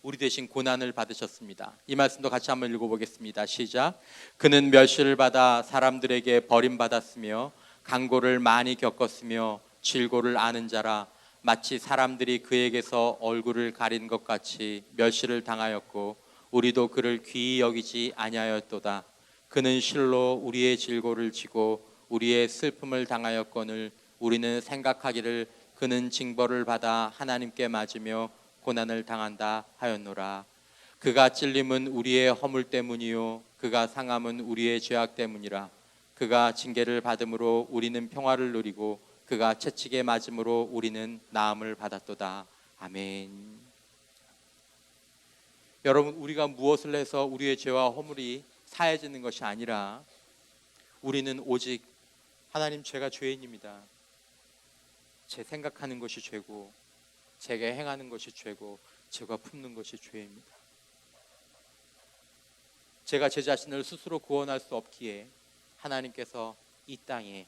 우리 대신 고난을 받으셨습니다. 이 말씀도 같이 한번 읽어보겠습니다. 시작. 그는 멸시를 받아 사람들에게 버림받았으며 강고를 많이 겪었으며 질고를 아는 자라. 마치 사람들이 그에게서 얼굴을 가린 것 같이 멸시를 당하였고 우리도 그를 귀히 여기지 아니하였도다. 그는 실로 우리의 질고를 지고 우리의 슬픔을 당하였거늘 우리는 생각하기를 그는 징벌을 받아 하나님께 맞으며 고난을 당한다 하였노라. 그가 찔림은 우리의 허물 때문이요 그가 상함은 우리의 죄악 때문이라. 그가 징계를 받음으로 우리는 평화를 누리고 그가 채찍에 맞음으로 우리는 나음을 받았도다. 아멘. 여러분, 우리가 무엇을 해서 우리의 죄와 허물이 사해지는 것이 아니라 우리는 오직 하나님, 제가 죄인입니다. 제 생각하는 것이 죄고 제가 행하는 것이 죄고 제가 품는 것이 죄입니다. 제가 제 자신을 스스로 구원할 수 없기에 하나님께서 이 땅에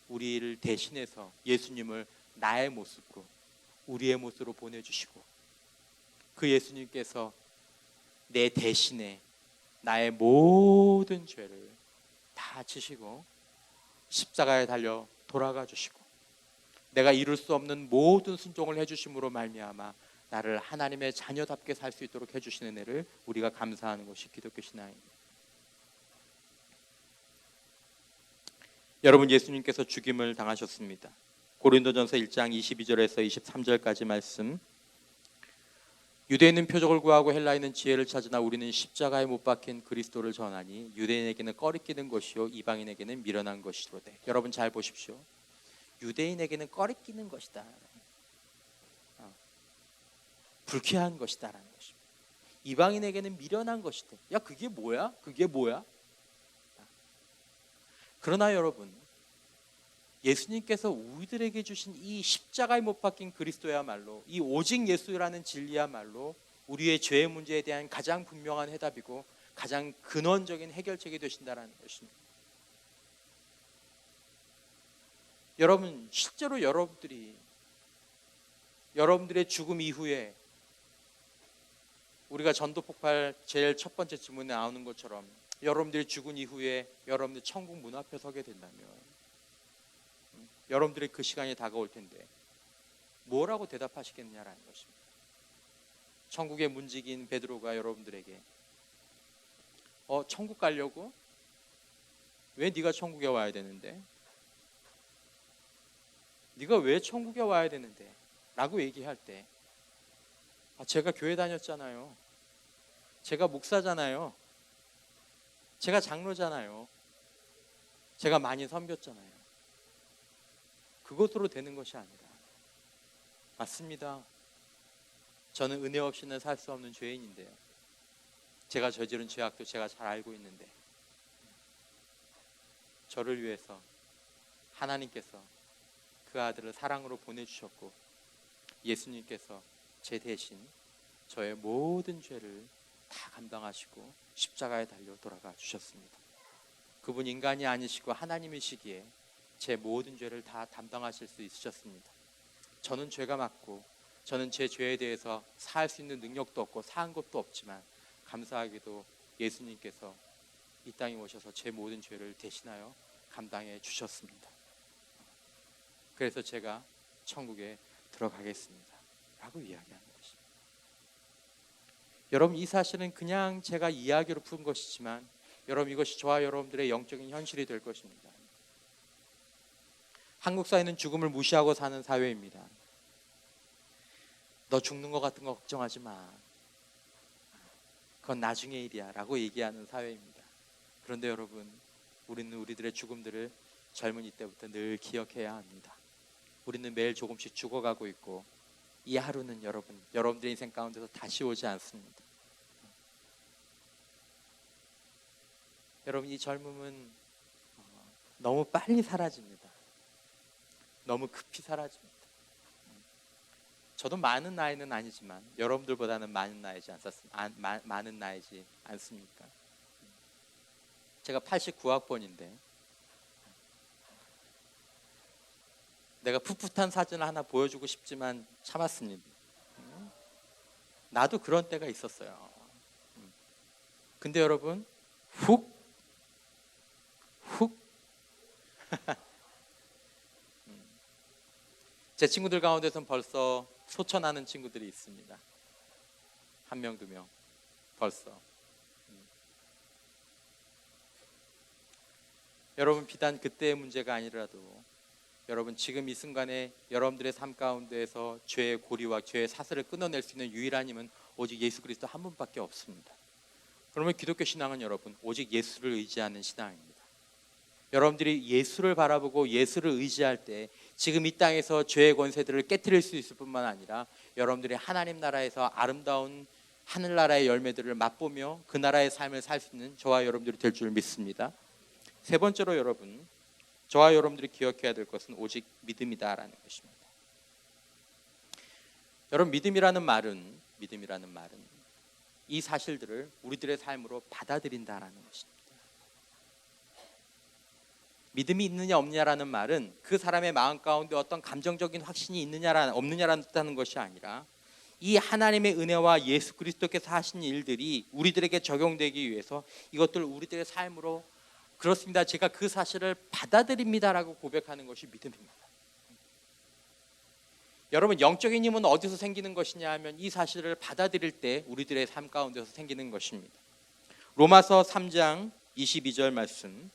우리를 대신해서 예수님을 나의 모습으로, 우리의 모습으로 보내주시고, 그 예수님께서 내 대신에 나의 모든 죄를 다 지시고 십자가에 달려 돌아가 주시고 내가 이룰 수 없는 모든 순종을 해주심으로 말미암아 나를 하나님의 자녀답게 살 수 있도록 해주시는 은혜를 우리가 감사하는 것이 기독교 신앙입니다. 여러분, 예수님께서 죽임을 당하셨습니다. 고린도전서 1장 22절에서 23절까지 말씀. 유대인은 표적을 구하고 헬라인은 지혜를 찾으나 우리는 십자가에 못 박힌 그리스도를 전하니 유대인에게는 꺼리끼는 것이요 이방인에게는 미련한 것이로되. 여러분 잘 보십시오. 유대인에게는 꺼리끼는 것이다, 불쾌한 것이다라는 것입니다. 이방인에게는 미련한 것이다. 야, 그게 뭐야? 그게 뭐야? 그러나 여러분, 예수님께서 우리들에게 주신 이 십자가에 못 박힌 그리스도야말로, 이 오직 예수라는 진리야말로 우리의 죄의 문제에 대한 가장 분명한 해답이고 가장 근원적인 해결책이 되신다라는 것입니다. 여러분, 실제로 여러분들의 죽음 이후에 우리가 전도 폭발 제일 첫 번째 질문에 나오는 것처럼 여러분들이 죽은 이후에 여러분들 천국 문 앞에 서게 된다면 여러분들의 그 시간이 다가올 텐데 뭐라고 대답하시겠느냐라는 것입니다. 천국의 문지기인 베드로가 여러분들에게 천국 가려고? 왜 네가 천국에 와야 되는데? 네가 왜 천국에 와야 되는데? 라고 얘기할 때 제가 교회 다녔잖아요. 제가 목사잖아요. 제가 장로잖아요. 제가 많이 섬겼잖아요. 그것으로 되는 것이 아니라, 맞습니다. 저는 은혜 없이는 살 수 없는 죄인인데요. 제가 저지른 죄악도 제가 잘 알고 있는데 저를 위해서 하나님께서 그 아들을 사랑으로 보내주셨고 예수님께서 제 대신 저의 모든 죄를 다 감당하시고 십자가에 달려 돌아가 주셨습니다. 그분 인간이 아니시고 하나님이시기에 제 모든 죄를 다 담당하실 수 있으셨습니다. 저는 죄가 많고 저는 제 죄에 대해서 사할 수 있는 능력도 없고 사한 것도 없지만 감사하게도 예수님께서 이 땅에 오셔서 제 모든 죄를 대신하여 감당해 주셨습니다. 그래서 제가 천국에 들어가겠습니다 라고 이야기하는 것입니다. 여러분, 이 사실은 그냥 제가 이야기로 푼 것이지만 여러분, 이것이 저와 여러분들의 영적인 현실이 될 것입니다. 한국 사회는 죽음을 무시하고 사는 사회입니다. 너 죽는 것 같은 거 걱정하지 마, 그건 나중의 일이야 라고 얘기하는 사회입니다. 그런데 여러분, 우리는 우리들의 죽음들을 젊은이 때부터 늘 기억해야 합니다. 우리는 매일 조금씩 죽어가고 있고 이 하루는 여러분들의 인생 가운데서 다시 오지 않습니다. 여러분, 이 젊음은 너무 빨리 사라집니다. 너무 급히 사라집니다. 저도 많은 나이는 아니지만 여러분들보다는 많은 나이지 않습니까? 제가 89학번인데 내가 풋풋한 사진을 하나 보여주고 싶지만 참았습니다. 나도 그런 때가 있었어요. 근데 여러분, 훅 제 친구들 가운데서는 벌써 소천하는 친구들이 있습니다. 한 명, 두 명 벌써. 여러분, 비단 그때의 문제가 아니라도 여러분, 지금 이 순간에 여러분들의 삶 가운데에서 죄의 고리와 죄의 사슬을 끊어낼 수 있는 유일한 힘은 오직 예수 그리스도 한 분밖에 없습니다. 그러면 기독교 신앙은 여러분, 오직 예수를 의지하는 신앙입니다. 여러분들이 예수를 바라보고 예수를 의지할 때 지금 이 땅에서 죄의 권세들을 깨트릴 수 있을 뿐만 아니라 여러분들이 하나님 나라에서 아름다운 하늘나라의 열매들을 맛보며 그 나라의 삶을 살 수 있는 저와 여러분들이 될 줄 믿습니다. 세 번째로 여러분, 저와 여러분들이 기억해야 될 것은 오직 믿음이다라는 것입니다. 여러분, 믿음이라는 말은 이 사실들을 우리들의 삶으로 받아들인다라는 것입니다. 믿음이 있느냐 없느냐라는 말은 그 사람의 마음 가운데 어떤 감정적인 확신이 있느냐 없느냐라는 뜻하는 것이 아니라 이 하나님의 은혜와 예수 그리스도께서 하신 일들이 우리들에게 적용되기 위해서 이것들 우리들의 삶으로, 그렇습니다, 제가 그 사실을 받아들입니다라고 고백하는 것이 믿음입니다. 여러분, 영적인 힘은 어디서 생기는 것이냐 하면 이 사실을 받아들일 때 우리들의 삶 가운데서 생기는 것입니다. 로마서 3장 22절 말씀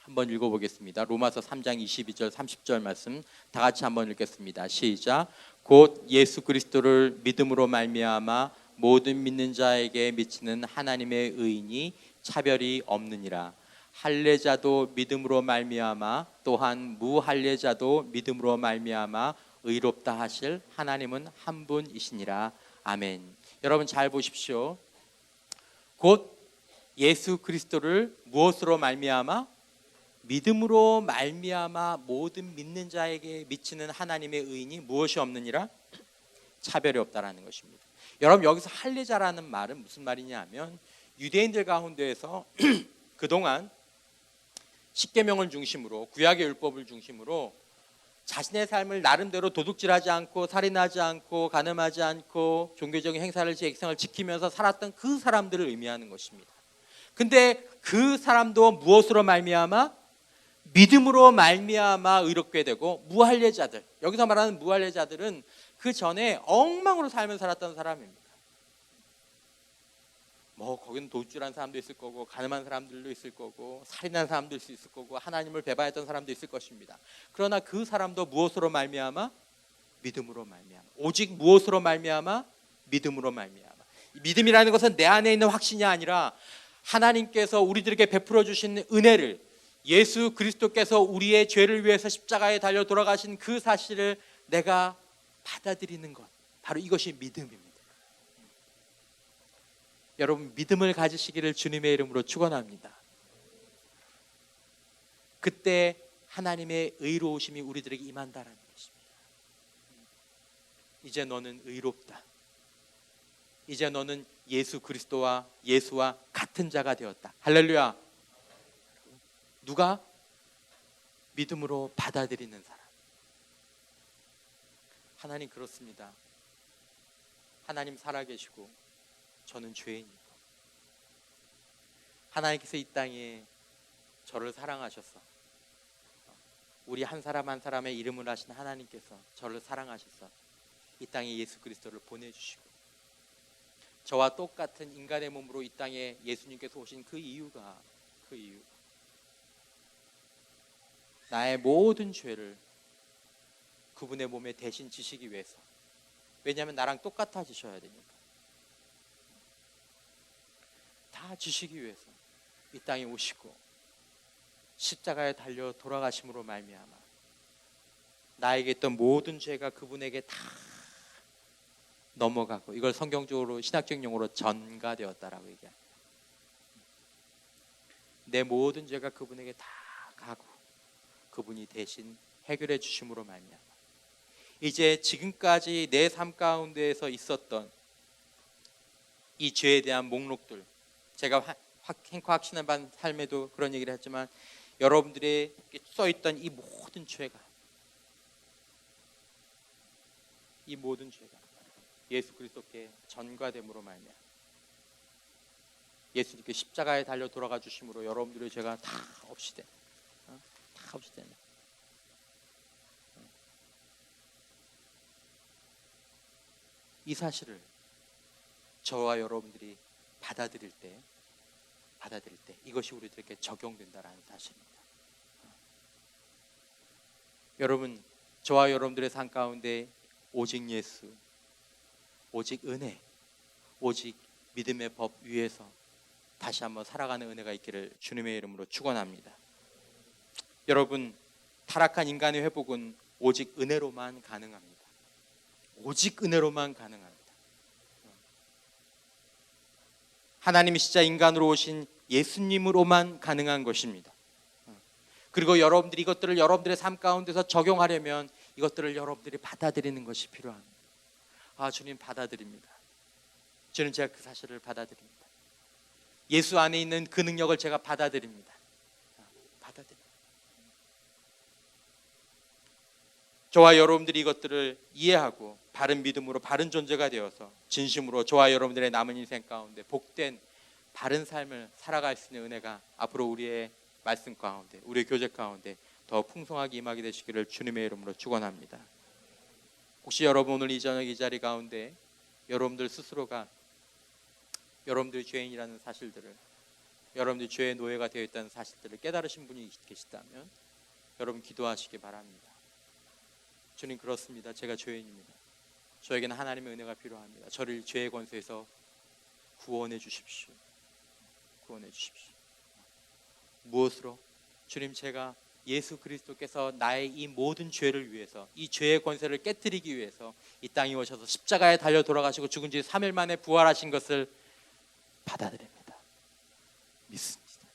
한번 읽어보겠습니다. 로마서 3장 22절 30절 말씀 다 같이 한번 읽겠습니다. 시작. 곧 예수 그리스도를 믿음으로 말미암아 모든 믿는 자에게 미치는 하나님의 의인이 차별이 없느니라. 할례자도 믿음으로 말미암아 또한 무할례자도 믿음으로 말미암아 의롭다 하실 하나님은 한 분이시니라. 아멘. 여러분, 잘 보십시오. 곧 예수 그리스도를 무엇으로 말미암아? 믿음으로 말미암아 모든 믿는 자에게 미치는 하나님의 의인이 무엇이 없느니라? 차별이 없다라는 것입니다. 여러분, 여기서 할례자라는 말은 무슨 말이냐 하면 유대인들 가운데에서 그동안 십계명을 중심으로, 구약의 율법을 중심으로 자신의 삶을 나름대로 도둑질하지 않고 살인하지 않고 간음하지 않고 종교적인 행사를 제익성을 지키면서 살았던 그 사람들을 의미하는 것입니다. 근데 그 사람도 무엇으로 말미암아? 믿음으로 말미암아 의롭게 되고, 무할례자들, 여기서 말하는 무할례자들은 그 전에 엉망으로 삶을 살았던 사람입니다. 거기는 도둑질한 사람도 있을 거고 가늠한 사람들도 있을 거고 살인한 사람도 있을 거고 하나님을 배반했던 사람도 있을 것입니다. 그러나 그 사람도 무엇으로 말미암아? 믿음으로 말미암아. 오직 무엇으로 말미암아? 믿음으로 말미암아. 믿음이라는 것은 내 안에 있는 확신이 아니라 하나님께서 우리들에게 베풀어 주신 은혜를, 예수 그리스도께서 우리의 죄를 위해서 십자가에 달려 돌아가신 그 사실을 내가 받아들이는 것, 바로 이것이 믿음입니다. 여러분, 믿음을 가지시기를 주님의 이름으로 축원합니다. 그때 하나님의 의로우심이 우리들에게 임한다라는 것입니다. 이제 너는 의롭다. 이제 너는 예수와 같은 자가 되었다. 할렐루야. 누가? 믿음으로 받아들이는 사람. 하나님, 그렇습니다. 하나님 살아계시고 저는 죄인이고 하나님께서 이 땅에 저를 사랑하셔서, 우리 한 사람 한 사람의 이름을 하신 하나님께서 저를 사랑하셔서 이 땅에 예수 그리스도를 보내주시고, 저와 똑같은 인간의 몸으로 이 땅에 예수님께서 오신 그 이유가 나의 모든 죄를 그분의 몸에 대신 지시기 위해서. 왜냐하면 나랑 똑같아지셔야 되니까. 다 지시기 위해서 이 땅에 오시고 십자가에 달려 돌아가심으로 말미암아 나에게 있던 모든 죄가 그분에게 다 넘어가고, 이걸 성경적으로 신학적 용어로 전가되었다라고 얘기합니다. 내 모든 죄가 그분에게 다 가고 그분이 대신 해결해 주심으로 말미암아 이제 지금까지 내 삶 가운데에서 있었던 이 죄에 대한 목록들, 제가 행코 확신한 삶에도 그런 얘기를 했지만 여러분들의 써있던 이 모든 죄가 예수 그리스도께 전가됨으로 말미암아 예수님께 십자가에 달려 돌아가 주심으로 여러분들의 죄가 다 없이 된, 다 없이 되는. 이 사실을 저와 여러분들이 받아들일 때 이것이 우리들에게 적용된다라는 사실입니다. 여러분, 저와 여러분들의 삶 가운데 오직 예수, 오직 은혜, 오직 믿음의 법 위에서 다시 한번 살아가는 은혜가 있기를 주님의 이름으로 축원합니다. 여러분, 타락한 인간의 회복은 오직 은혜로만 가능합니다. 오직 은혜로만 가능합니다. 하나님이 진짜 인간으로 오신 예수님으로만 가능한 것입니다. 그리고 여러분들이 이것들을 여러분들의 삶 가운데서 적용하려면 이것들을 여러분들이 받아들이는 것이 필요합니다. 주님 받아들입니다. 주님, 제가 그 사실을 받아들입니다. 예수 안에 있는 그 능력을 제가 받아들입니다. 저와 여러분들이 이것들을 이해하고 바른 믿음으로 바른 존재가 되어서 진심으로 저와 여러분들의 남은 인생 가운데 복된 바른 삶을 살아갈 수 있는 은혜가 앞으로 우리의 말씀 가운데, 우리의 교제 가운데 더 풍성하게 임하게 되시기를 주님의 이름으로 축원합니다. 혹시 여러분 오늘 이 저녁 이 자리 가운데 여러분들 스스로가 여러분들이 죄인이라는 사실들을, 여러분들이 죄의 노예가 되어 있다는 사실들을 깨달으신 분이 계시다면 여러분 기도하시기 바랍니다. 주님, 그렇습니다. 제가 죄인입니다. 저에게는 하나님의 은혜가 필요합니다. 저를 죄의 권세에서 구원해 주십시오. 구원해 주십시오. 무엇으로? 주님, 제가 예수 그리스도께서 나의 이 모든 죄를 위해서, 이 죄의 권세를 깨뜨리기 위해서 이 땅에 오셔서 십자가에 달려 돌아가시고 죽은 지 3일 만에 부활하신 것을 받아들입니다. 믿습니다.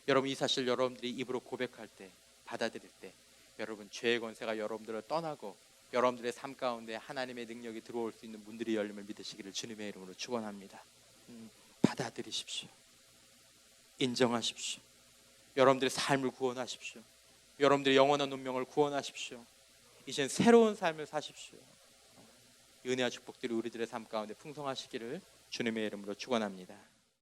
여러분, 이 사실 여러분들이 입으로 고백할 때, 받아들일 때 여러분 죄의 권세가 여러분들을 떠나고 여러분들의 삶 가운데 하나님의 능력이 들어올 수 있는 문들이 열림을 믿으시기를 주님의 이름으로 축원합니다. 받아들이십시오. 인정하십시오. 여러분들의 삶을 구원하십시오. 여러분들의 영원한 운명을 구원하십시오. 이젠 새로운 삶을 사십시오. 은혜와 축복들이 우리들의 삶 가운데 풍성하시기를 주님의 이름으로 축원합니다.